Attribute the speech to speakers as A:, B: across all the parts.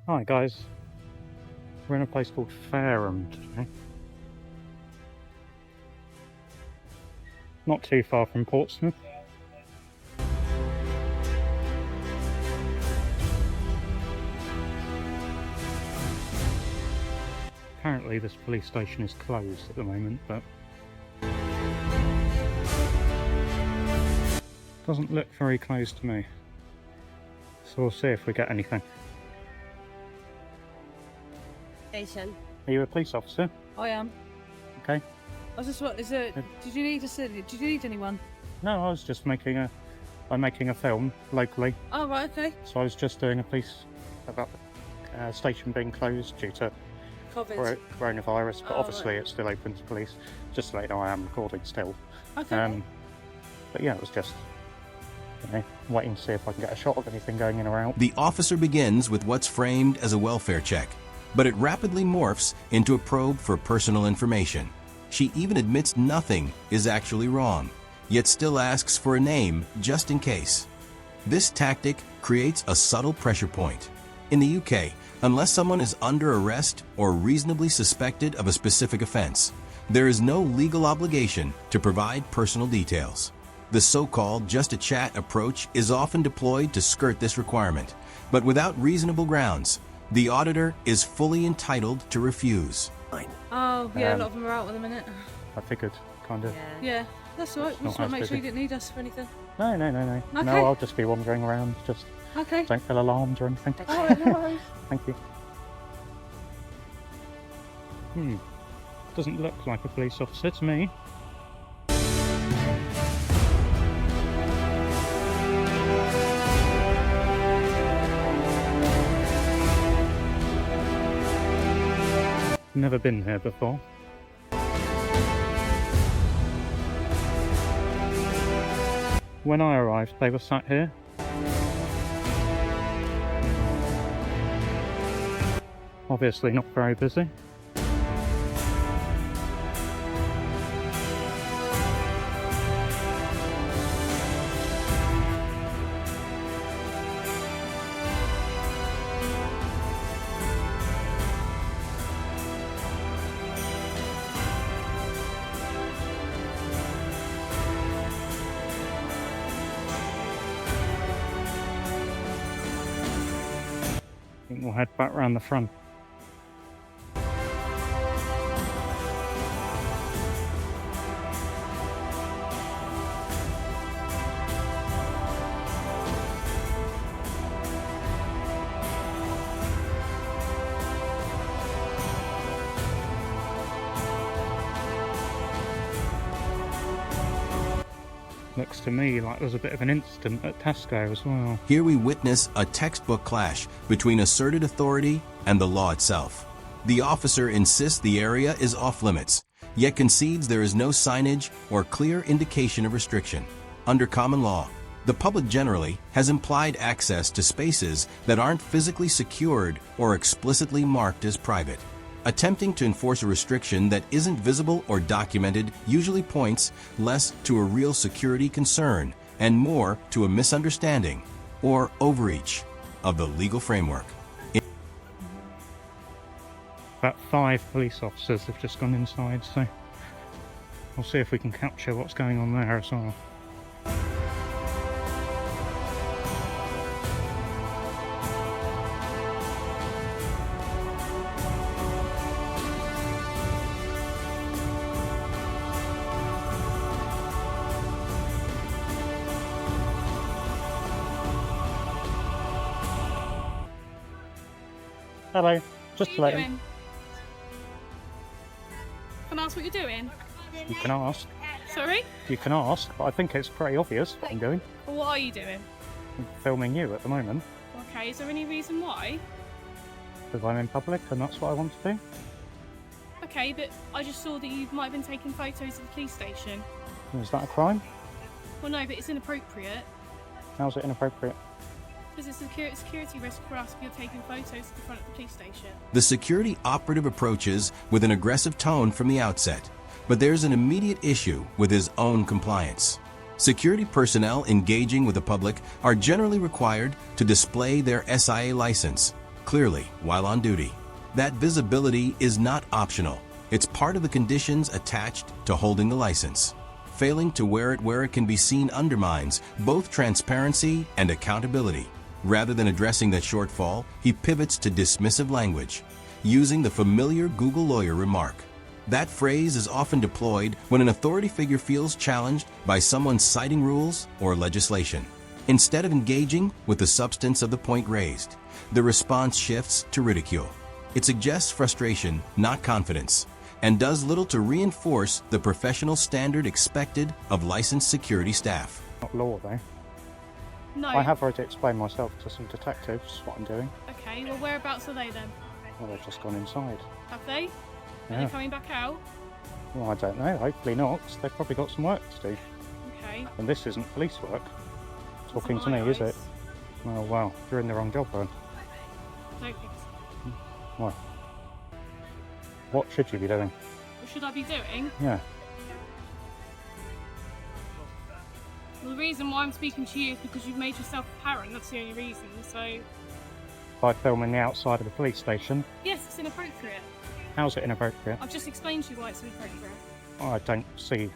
A: Hi guys, we're in a place called Fareham today. Not too far from Portsmouth. Apparently this police station is closed at the moment, but doesn't look very close to me. So we'll see if we get anything.
B: Station.
A: Are you a police officer?
B: I am.
A: Okay.
B: I was just what is it? Did you need anyone?
A: No, I was just making a film locally.
B: Oh right, okay.
A: So I was just doing a piece about the station being closed due to coronavirus, but obviously
B: right.
A: it's still open to police. Just to let you know, I am recording still.
B: Okay.
A: But yeah, it was just waiting to see if I can get a shot of anything going in or out.
C: The officer begins with what's framed as a welfare check, but it rapidly morphs into a probe for personal information. She even admits nothing is actually wrong, yet still asks for a name just in case. This tactic creates a subtle pressure point. In the UK, unless someone is under arrest or reasonably suspected of a specific offense, there is no legal obligation to provide personal details. The so-called just a chat approach is often deployed to skirt this requirement, but without reasonable grounds, the auditor is fully entitled to refuse.
B: Oh yeah, a lot of them are out at the minute.
A: I figured, kind of.
B: Yeah, that's all right. We
A: not
B: just want
A: as
B: to make sure you
A: busy.
B: didn't need us for anything.
A: No.
B: Okay.
A: No, I'll just be wandering around. Just
B: Okay.
A: don't feel alarmed or anything.
B: All right, no worries.
A: Thank you. Doesn't look like a police officer to me. Never been here before. When I arrived, they were sat here. Obviously not very busy. I think we'll head back round the front. Looks to me like there's a bit of an incident at Tesco as well.
C: Here we witness a textbook clash between asserted authority and the law itself. The officer insists the area is off limits, yet concedes there is no signage or clear indication of restriction. Under common law, the public generally has implied access to spaces that aren't physically secured or explicitly marked as private. Attempting to enforce a restriction that isn't visible or documented usually points less to a real security concern and more to a misunderstanding or overreach of the legal framework.
A: About 5 police officers have just gone inside, so we'll see if we can capture what's going on there as well. Hello, just to let him.
D: Can I ask what you're doing?
A: You can ask.
D: Sorry?
A: You can ask, but I think it's pretty obvious what I'm doing.
D: Well, what are you doing?
A: I'm filming you at the moment,
D: Okay, is there any reason why?
A: because I'm in public and that's what I want to do.
D: Okay, but I just saw that you might have been taking photos of the police station.
A: Is that a crime?
D: Well, no, but it's inappropriate.
A: How's it inappropriate?
D: Because it's a security risk for us if you're taking photos at the front of the police station.
C: The security operative approaches with an aggressive tone from the outset, but there's an immediate issue with his own compliance. Security personnel engaging with the public are generally required to display their SIA license, clearly while on duty. That visibility is not optional. It's part of the conditions attached to holding the license. Failing to wear it where it can be seen undermines both transparency and accountability. Rather than addressing that shortfall, he pivots to dismissive language, using the familiar Google lawyer remark. That phrase is often deployed when an authority figure feels challenged by someone citing rules or legislation. Instead of engaging with the substance of the point raised, the response shifts to ridicule. It suggests frustration, not confidence, and does little to reinforce the professional standard expected of licensed security staff.
A: Not law, though.
D: No.
A: I have already explained myself to some detectives what I'm doing.
D: Okay, well, whereabouts are they then?
A: Well, they've just gone inside.
D: Have they? Are
A: Yeah.
D: they coming back out?
A: Well, I don't know. Hopefully not, 'cause they've probably got some work to do.
D: Okay.
A: And this isn't police work. Talking
D: It's
A: to me,
D: my
A: is it?
D: eyes.
A: Oh, wow. You're in the wrong job, then.
D: I don't think so.
A: Why? What should you be doing?
D: What should I be doing?
A: Yeah.
D: Well, the reason why I'm speaking to you is because you've made yourself apparent. That's the only reason. So,
A: By filming the outside of the police station.
D: yes, it's inappropriate.
A: How's it inappropriate?
D: I've just explained to you why it's inappropriate.
A: I don't see.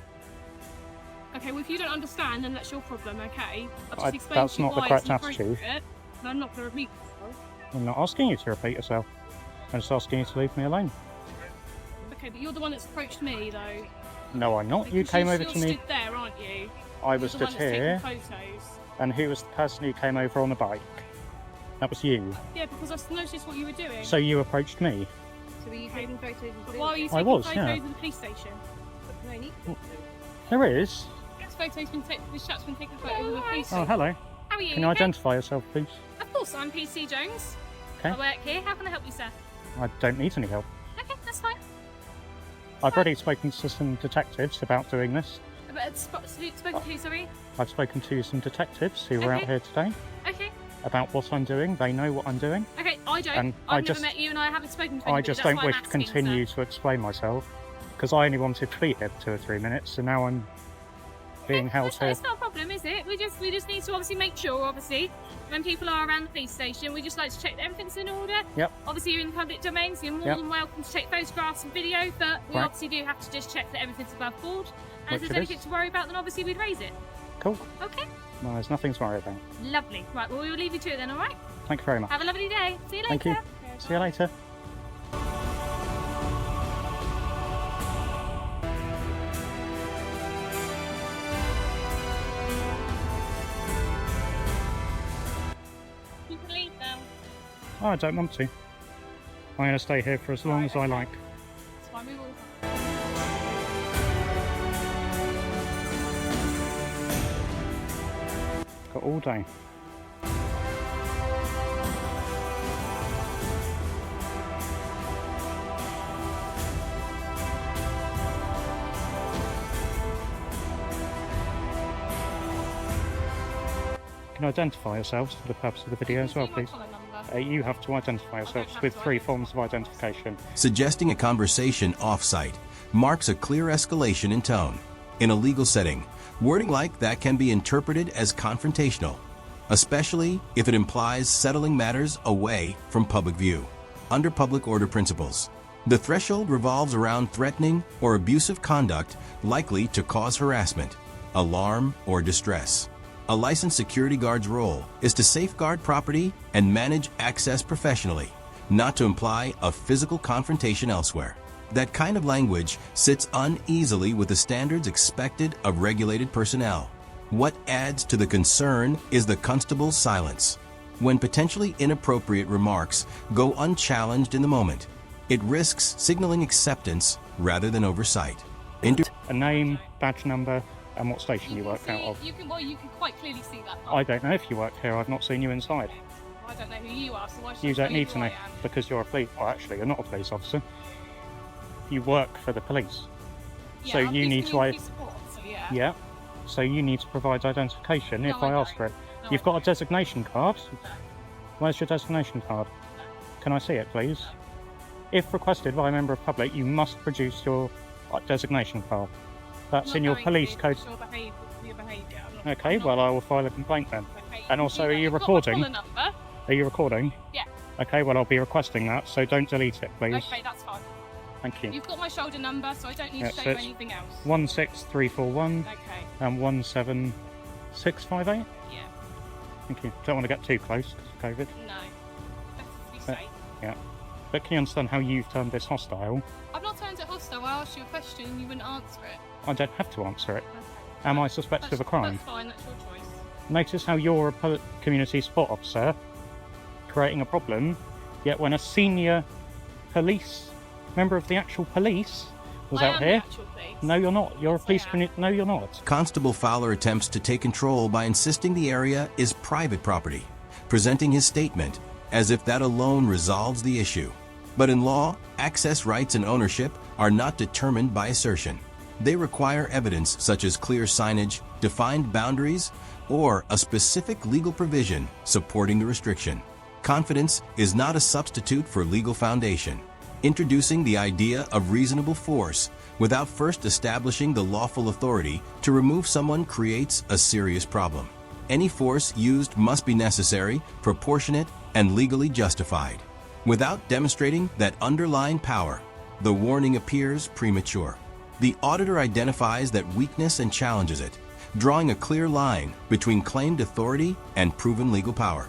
D: Okay, well, if you don't understand, then that's your problem, okay? I've just
A: I-
D: explained
A: that's
D: to you
A: not the
D: why
A: correct
D: it's
A: attitude.
D: inappropriate, and I'm not going to repeat myself.
A: I'm not asking you to repeat yourself. I'm just asking you to leave me alone.
D: Okay, but you're the one that's approached me, though.
A: No, I'm not. You
D: Because
A: came
D: you're
A: over to
D: still
A: me.
D: stood there, aren't you?
A: I was
D: You're the
A: stood
D: one that's
A: here.
D: taking photos.
A: And who was the person who came over on the bike? That was you.
D: Yeah, because I've noticed what you were doing.
A: So you approached me.
B: So were you taking photos of
D: But why are you
A: I
D: taking
A: was,
D: photos
A: yeah.
D: of the police station?
B: No, I need
A: There is.
D: This chat's been taking photos of the police
A: Oh,
D: station.
A: hello.
D: How are you?
A: Can you
D: okay?
A: identify yourself, please?
D: Of course, I'm PC Jones.
A: Okay.
D: I work here. How can I help you, sir?
A: I don't need any help.
D: Okay, that's fine.
A: I've already spoken to some detectives about doing this.
D: But spoken to, sorry?
A: I've spoken to some detectives who were out
D: Okay.
A: here today
D: Okay.
A: about what I'm doing. They know what I'm doing.
D: Okay, I don't.
A: And I
D: I've never
A: just-
D: met you and I haven't spoken to
A: I
D: anybody.
A: just
D: That's
A: don't
D: why
A: wish
D: I'm
A: to
D: asking,
A: continue
D: sir.
A: to explain myself because I only wanted to be here for 2 or 3 minutes, and now I'm being held
D: It's
A: here.
D: it's not a problem, is it? We just need to obviously make sure, obviously, when people are around the police station, we just like to check that everything's in order.
A: Yep.
D: Obviously, you're in the public domain, so you're more
A: Yep.
D: than welcome to take photographs and video, but we
A: Right.
D: obviously do have to just check that everything's above board. And if
A: Which
D: there's
A: it
D: anything
A: is.
D: to worry about, then obviously we'd raise it.
A: Cool.
D: Okay?
A: Well, there's nothing to worry about.
D: Lovely. Right, well, we will leave you to it then, alright?
A: Thank you very much.
D: Have a lovely day. See you later.
A: Thank you. See you later.
D: You can leave now.
A: Oh, I don't want to. I'm going to stay here for as long as I like.
D: That's fine, we will.
A: Got all day. Can you identify yourselves for the purpose of the video as well,
D: See my
A: please?
D: collar number.
A: You have to identify yourselves
D: have
A: with
D: to
A: 3
D: identify.
A: forms of identification.
C: Suggesting a conversation off-site marks a clear escalation in tone. In a legal setting, wording like that can be interpreted as confrontational, especially if it implies settling matters away from public view. Under public order principles, the threshold revolves around threatening or abusive conduct likely to cause harassment, alarm, or distress. A licensed security guard's role is to safeguard property and manage access professionally, not to imply a physical confrontation elsewhere. That kind of language sits uneasily with the standards expected of regulated personnel. What adds to the concern is the constable's silence. When potentially inappropriate remarks go unchallenged in the moment, it risks signaling acceptance rather than oversight.
A: A name, badge number, and what station you
D: can
A: work out
D: see-
A: of.
D: You can quite clearly see that.
A: I don't know if you work here. I've not seen you inside.
D: I don't know who you are, so why should I
A: You
D: tell
A: don't need to
D: who
A: know
D: I am?
A: because you're a police. Well, actually, you're not a police officer. You work for the police.
D: Yeah,
A: So
D: I'm
A: you
D: police
A: need to.
D: community support, so yeah.
A: Yeah. So you need to provide identification
D: No,
A: if I
D: I
A: ask
D: don't.
A: for it.
D: No,
A: You've
D: I
A: got a
D: don't.
A: designation card. Where's your designation card? Can I see it, please? If requested by a member of public, you must produce your designation card. That's
D: I'm
A: in
D: not
A: your
D: going
A: police
D: to
A: code.
D: because your behaviour. I'm not-
A: Okay,
D: I'm not-
A: well, I will file a complaint then.
D: okay,
A: And also,
D: you
A: are
D: know,
A: you
D: you've got my
A: recording?
D: collar number.
A: Are you recording?
D: Yeah.
A: Okay, well, I'll be requesting that, so don't delete it, please.
D: Okay, that's fine.
A: Thank you.
D: You've got my shoulder number, so I don't need
A: Yeah,
D: to
A: so
D: show you
A: it's
D: anything else.
A: 16341
D: Okay,
A: and 17658.
D: yeah.
A: Thank you. Don't want to get too close because of COVID.
D: No. Better to be safe.
A: Yeah. But can you understand how you've turned this hostile?
D: I've not turned it hostile. I asked you a question and you wouldn't answer it.
A: I don't have to answer it.
D: Okay.
A: Am I suspected of a crime?
D: That's fine, that's your choice.
A: Notice how you're a community support officer creating a problem, yet when a senior police member of the actual police was
D: I
A: out
D: am
A: here.
D: the actual police.
A: No, you're not. You're a
D: Yes, I
A: police.
D: am.
A: No, you're not.
C: Constable Fowler attempts to take control by insisting the area is private property, presenting his statement as if that alone resolves the issue. But in law, access rights and ownership are not determined by assertion. They require evidence such as clear signage, defined boundaries, or a specific legal provision supporting the restriction. Confidence is not a substitute for legal foundation. Introducing the idea of reasonable force without first establishing the lawful authority to remove someone creates a serious problem. Any force used must be necessary, proportionate, and legally justified. Without demonstrating that underlying power, the warning appears premature. The auditor identifies that weakness and challenges it, drawing a clear line between claimed authority and proven legal power.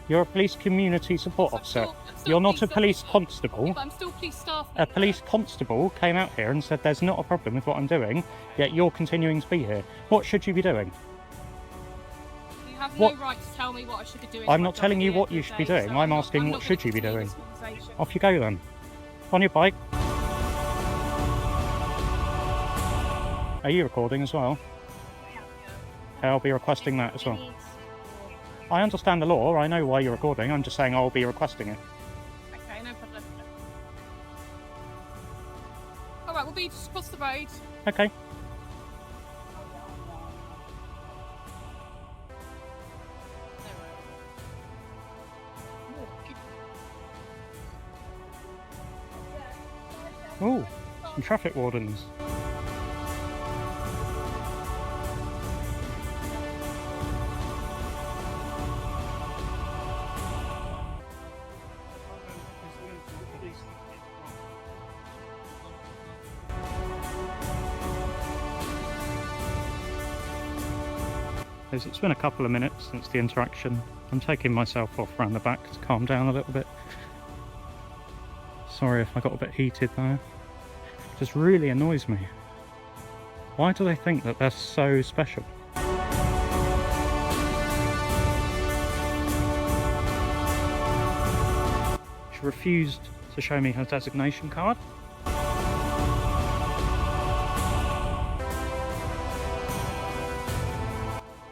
A: You're a police community support
D: I'm
A: officer.
D: still
A: You're not a
D: police
A: police
D: officer.
A: constable.
D: Yeah, but I'm still police staff.
A: A police constable came out here and said there's not a problem with what I'm doing, yet you're continuing to be here. What should you be doing?
D: You have
A: What-
D: no right to tell me what I should be doing.
A: I'm
D: or
A: not
D: not
A: telling you
D: at the
A: what
D: end
A: you
D: of
A: should
D: the
A: be
D: day,
A: doing.
D: so
A: I'm
D: not-
A: asking
D: I'm
A: what
D: not
A: should
D: gonna
A: you be
D: continue
A: doing.
D: this conversation.
A: Off you go then. On your bike. Are you recording as well? Okay, I'll be requesting that as well. I understand the law. I know why you're recording. I'm just saying I'll be requesting it.
D: Okay, no problem. Alright, we'll be just across the road.
A: Okay. Oh, some traffic wardens. It's been a couple of minutes since the interaction. I'm taking myself off around the back to calm down a little bit. Sorry if I got a bit heated there. It just really annoys me. Why do they think that they're so special? She refused to show me her designation card.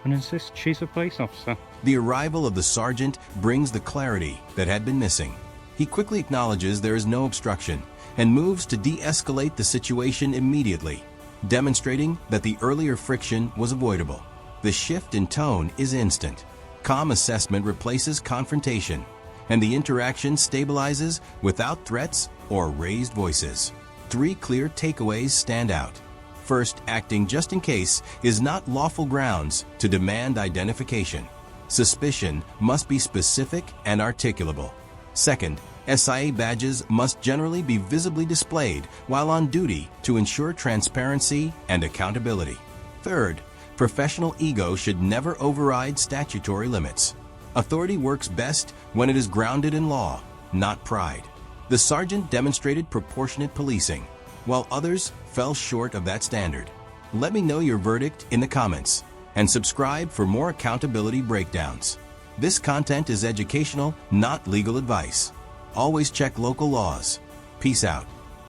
A: And insists she's a police officer.
C: The arrival of the sergeant brings the clarity that had been missing. He quickly acknowledges there is no obstruction and moves to de-escalate the situation immediately, demonstrating that the earlier friction was avoidable. The shift in tone is instant. Calm assessment replaces confrontation, and the interaction stabilizes without threats or raised voices. 3 clear takeaways stand out. First, acting just in case is not lawful grounds to demand identification. Suspicion must be specific and articulable. Second, SIA badges must generally be visibly displayed while on duty to ensure transparency and accountability. Third, professional ego should never override statutory limits. Authority works best when it is grounded in law, not pride. The sergeant demonstrated proportionate policing, while others fell short of that standard. Let me know your verdict in the comments, and subscribe for more accountability breakdowns. This content is educational, not legal advice. Always check local laws. Peace out.